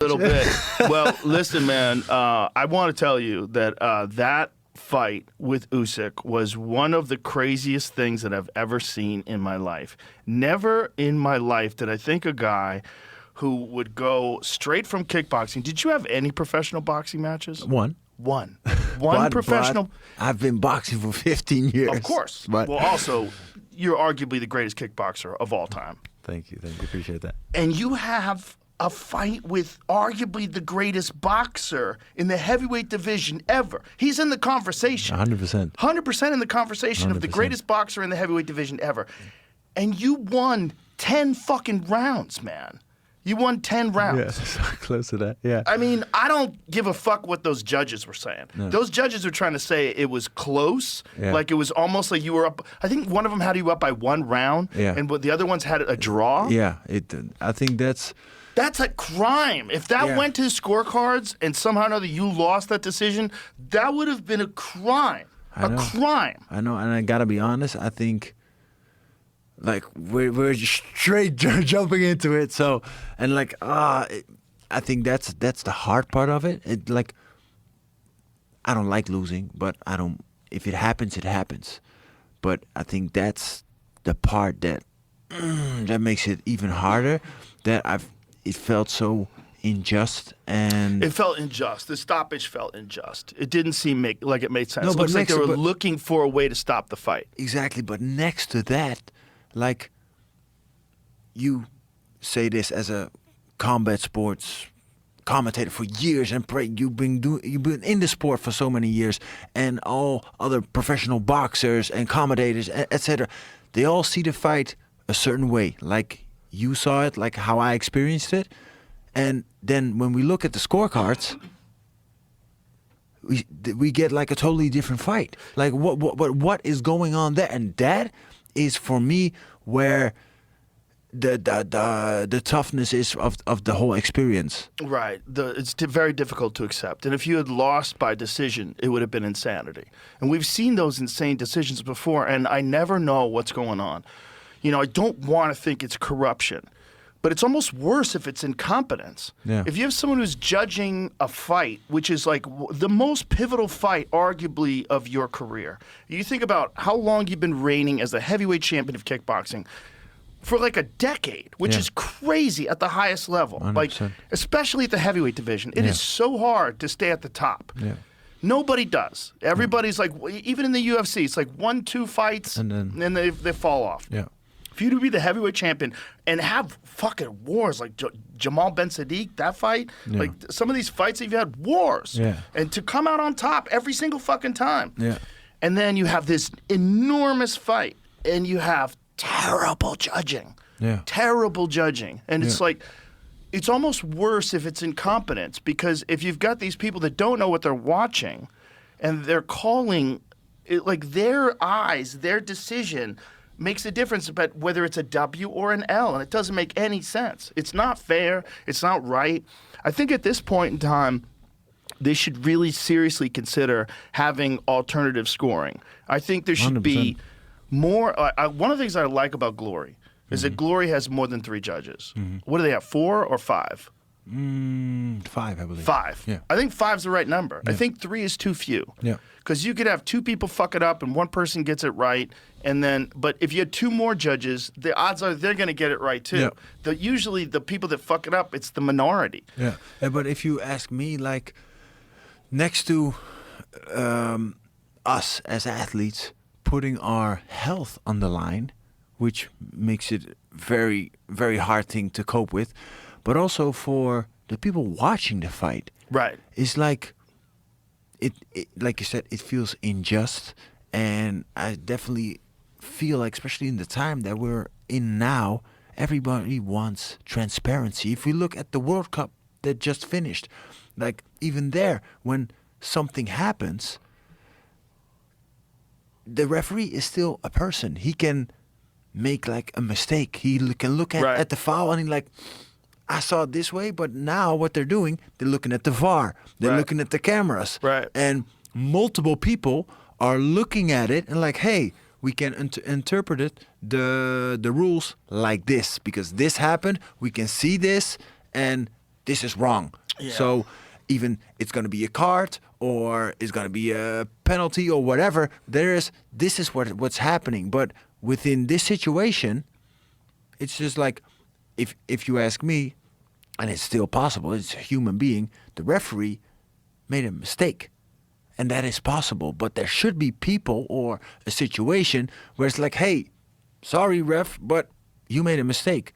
little bit. Well, listen, man. I want to tell you that that fight with Usyk was one of the craziest things that I've ever seen in my life. Never in my life did I think a guy who would go straight from kickboxing. Did you have any professional boxing matches? One Professional. But I've been boxing for 15 years. Of course. But Well, also, you're arguably the greatest kickboxer of all time. Thank you. Appreciate that. And you have a fight with arguably the greatest boxer in the heavyweight division ever. He's in the conversation. 100%. 100% in the conversation of the 100%. greatest boxer in the heavyweight division ever. And you won 10 fucking rounds, man. You won 10 rounds. Yeah, so close to that. Yeah. I mean, I don't give a fuck what those judges were saying. No. Those judges were trying to say it was close. Yeah. Like it was almost like you were up. I think one of them had you up by 1 round. Yeah. And the other ones had a draw. Yeah. I think that's a crime. If that went to scorecards and somehow or another you lost that decision, that would have been a crime. Crime. I know, and I gotta be honest. I think, like, we're just straight jumping into it. So, and like, I think that's the hard part of it. Like, I don't like losing, but I don't. If it happens, it happens. But I think that's the part that makes it even harder. It felt so unjust, and it felt unjust. The stoppage felt unjust. It didn't seem like it made sense. No, It but looks like they were but- looking for a way to stop the fight. Exactly, but next to that, like, you say this as a combat sports commentator for years, and you've been in the sport for so many years, and all other professional boxers and commentators, etc. They all see the fight a certain way, like you saw it, like how I experienced it, and then when we look at the scorecards, we get like a totally different fight. Like what is going on there? And that is for me where the toughness is of the whole experience. Right. It's very difficult to accept. And if you had lost by decision, it would have been insanity. And we've seen those insane decisions before, and I never know what's going on. You know, I don't want to think it's corruption, but it's almost worse if it's incompetence. Yeah. If you have someone who's judging a fight, which is like the most pivotal fight, arguably, of your career. You think about how long you've been reigning as the heavyweight champion of kickboxing. For like a decade, which is crazy at the highest level. 100%. Like, especially at the heavyweight division. It is so hard to stay at the top. Yeah. Nobody does. Everybody's like, even in the UFC, it's like 1-2 fights, and then they fall off. Yeah. For you to be the heavyweight champion and have fucking wars like Jamal Ben Sadiq, that fight, like some of these fights you've had wars. Yeah. And to come out on top every single fucking time. Yeah. And then you have this enormous fight, and you have terrible judging. Yeah. Terrible judging. And it's like, it's almost worse if it's incompetence, because if you've got these people that don't know what they're watching and they're calling it, like their eyes, their decision makes a difference about whether it's a W or an L, and it doesn't make any sense. It's not fair. It's not right. I think at this point in time, they should really seriously consider having alternative scoring. I think there should 100%. be more. One of the things I like about Glory is that Glory has more than 3 judges. What do they have, 4 or 5? 5, I believe. 5. Yeah. I think 5's the right number. I think 3 is too few. Yeah. Because you could have 2 people fuck it up and one person gets it right, and then, but if you had 2 more judges, the odds are they're going to get it right too. Yeah. Usually the people that fuck it up, it's the minority. Yeah. But if you ask me, like, next to us as athletes putting our health on the line, which makes it very, very hard thing to cope with, but also for the people watching the fight. Right. It's like, it like you said, it feels unjust, and I definitely feel like, especially in the time that we're in now, everybody wants transparency. If we look at the World Cup that just finished, like, even there, when something happens, the referee is still a person. He can make like a mistake. He can look at the foul and he's like, I saw it this way, but now what they're doing, they're looking at the VAR. They're looking at the cameras. Right. And multiple people are looking at it and like, hey, we can interpret it, the rules like this, because this happened, we can see this, and this is wrong. Yeah. So even it's going to be a card or it's going to be a penalty or whatever. This is what's happening. But within this situation, it's just like if you ask me, and it's still possible, it's a human being, the referee made a mistake. And that is possible. But there should be people or a situation where it's like, hey, sorry, ref, but you made a mistake.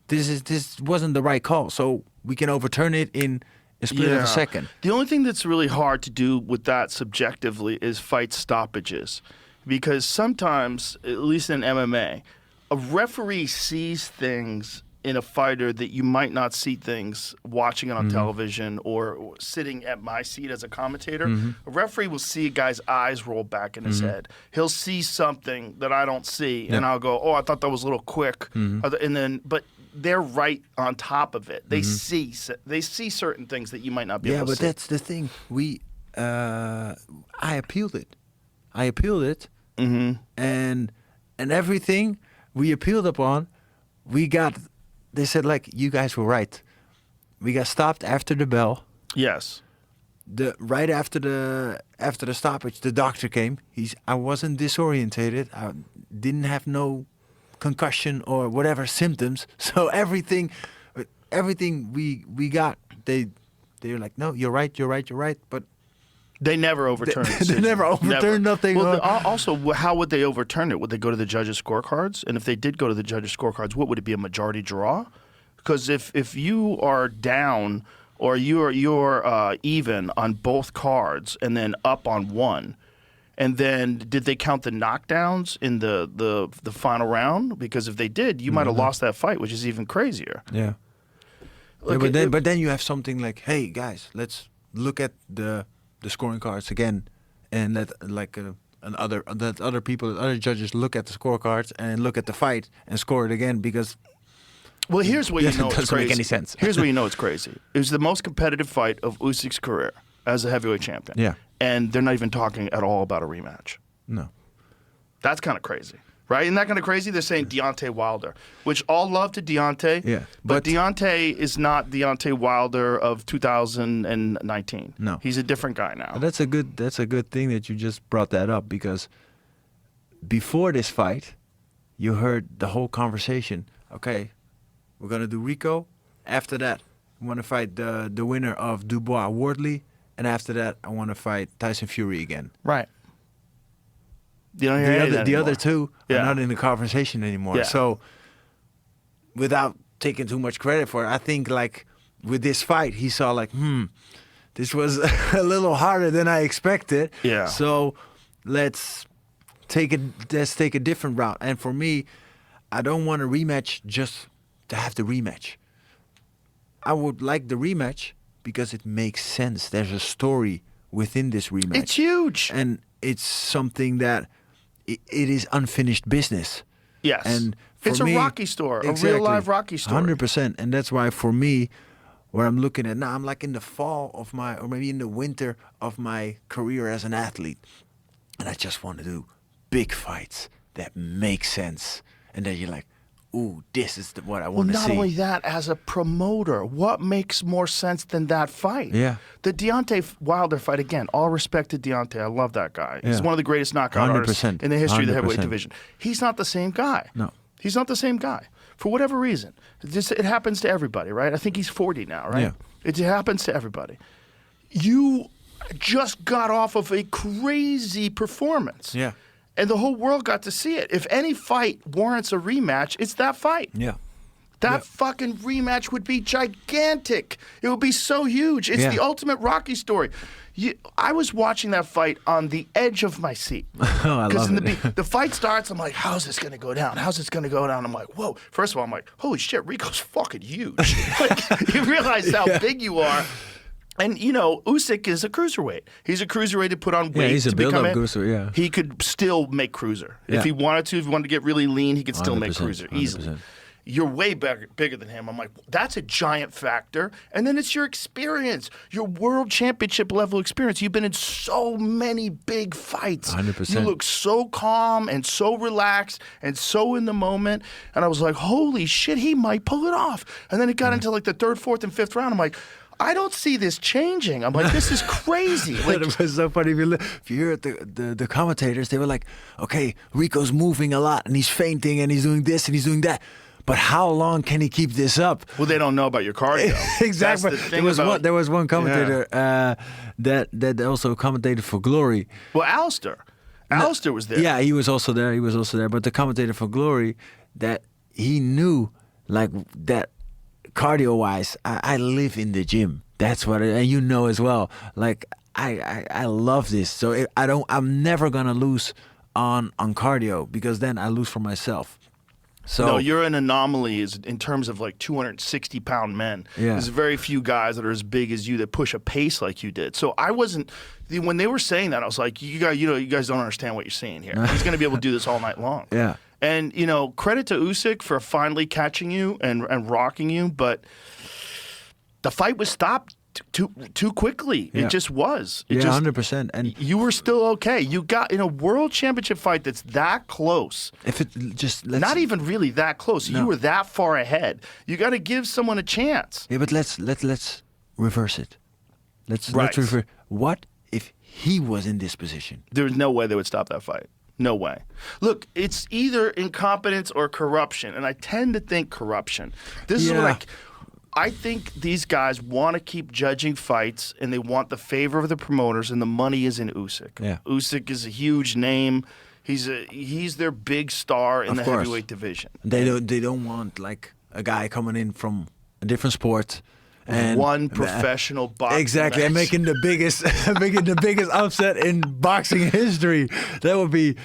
This wasn't the right call. So we can overturn it in a split of a second. The only thing that's really hard to do with that subjectively is fight stoppages. Because sometimes, at least in MMA, a referee sees things in a fighter that you might not see things watching it on television or sitting at my seat as a commentator. A referee will see a guy's eyes roll back in his head. He'll see something that I don't see, and I'll go, "Oh, I thought that was a little quick." And then, but they're right on top of it. They see certain things that you might not be able to see. Yeah, but that's the thing. I appealed it. And everything we appealed upon, they said, like, you guys were right. We got stopped after the bell. Yes. Right after the stoppage, the doctor came. I wasn't disorientated. I didn't have no concussion or whatever symptoms. So everything we got, they were like, no, you're right. But they never overturned it. They never overturned nothing. Well, also, how would they overturn it? Would they go to the judges' scorecards? And if they did go to the judges' scorecards, what would it be, a majority draw? Because if you are down or you're even on both cards and then up on one, and then did they count the knockdowns in the final round? Because if they did, you might have lost that fight, which is even crazier. Yeah. But then you have something like, hey guys, let's look at the scoring cards again, and let other judges look at the scorecards and look at the fight and score it again, because. Well, here's what you know it's doesn't crazy. make any sense. Here's what you know it's crazy. It was the most competitive fight of Usyk's career as a heavyweight champion. Yeah. And they're not even talking at all about a rematch. No. That's kind of crazy. Right? Isn't that kind of crazy? They're saying Deontay Wilder, which all love to Deontay. Yeah. But Deontay is not Deontay Wilder of 2019. No. He's a different guy now. That's a good thing that you just brought that up, because before this fight, you heard the whole conversation. Okay, we're going to do Rico. After that, I want to fight the winner of Dubois Wardley. And after that, I want to fight Tyson Fury again. Right. You don't hear the other two are not in the conversation anymore. Yeah. So, without taking too much credit for it, I think, like, with this fight, he saw, like, this was a little harder than I expected. Yeah. So, let's take a different route. And for me, I don't want a rematch just to have the rematch. I would like the rematch because it makes sense. There's a story within this rematch. It's huge. And it's something that it is unfinished business. Yes. And it's a Rocky story, exactly, a real live Rocky story. 100%. And that's why, for me, where I'm looking at now, I'm like in the fall of or maybe in the winter of my career as an athlete. And I just want to do big fights that make sense. And then you're like, ooh, this is what I want to see. Well, not only that, as a promoter, what makes more sense than that fight? Yeah. The Deontay Wilder fight, again, all respect to Deontay. I love that guy. He's one of the greatest knockout 100%, artists in the history of the heavyweight 100%. division. He's not the same guy. No. He's not the same guy. For whatever reason. It happens to everybody, right? I think he's 40 now, right? Yeah. It happens to everybody. You just got off of a crazy performance. Yeah. And the whole world got to see it. If any fight warrants a rematch, it's that fight. Yeah. That fucking rematch would be gigantic. It would be so huge. It's the ultimate Rocky story. I was watching that fight on the edge of my seat. I love it. The fight starts, I'm like, how's this going to go down? How's this going to go down? I'm like, whoa. First of all, I'm like, holy shit, Rico's fucking huge. Like, you realize how big you are. And, you know, Usyk is a cruiserweight. He's a cruiserweight to put on weight. Yeah, he's a to become build-up cruiser, yeah. He could still make cruiser. Yeah. If he wanted to get really lean, he could still make 100%, cruiser easily. 100%. you're way bigger than him. I'm like, that's a giant factor. And then it's your experience, your world championship level experience. You've been in so many big fights. 100%. You look so calm and so relaxed and so in the moment. And I was like, holy shit, he might pull it off. And then it got into like the third, fourth, and fifth round. I'm like, I don't see this changing. I'm like, this is crazy. Like, it was so funny. If you hear the commentators, they were like, okay, Rico's moving a lot and he's feinting and he's doing this and he's doing that. But how long can he keep this up? Well, they don't know about your cardio. Exactly. That's the thing There was one commentator that also commentated for Glory. Well, Alistair was there. Yeah, he was also there. But the commentator for Glory, that he knew like that cardio-wise, I live in the gym. That's what, and you know as well. Like I love this. So I'm never gonna lose on cardio because then I lose for myself. So no, you're an anomaly in terms of like 260-pound men. Yeah. There's very few guys that are as big as you that push a pace like you did. So I wasn't. When they were saying that, I was like, you guys don't understand what you're seeing here. He's going to be able to do this all night long. Yeah. And credit to Usyk for finally catching you and rocking you, but the fight was stopped too quickly. Yeah. It just was. 100%. And you were still okay. You got in a world championship fight that's that close. if it just Not even really that close. No. You were that far ahead. You got to give someone a chance. Yeah, but let's reverse it. Let's Right. reverse. What if he was in this position? There's no way they would stop that fight. No way. Look, it's either incompetence or corruption, and I tend to think corruption. This is what I think these guys want to keep judging fights, and they want the favor of the promoters, and the money is in Usyk. Yeah. Usyk is a huge name. He's their big star in Of the course. heavyweight division. They don't want like a guy coming in from a different sport and one professional boxing exactly match. and making the biggest upset in boxing history. That would be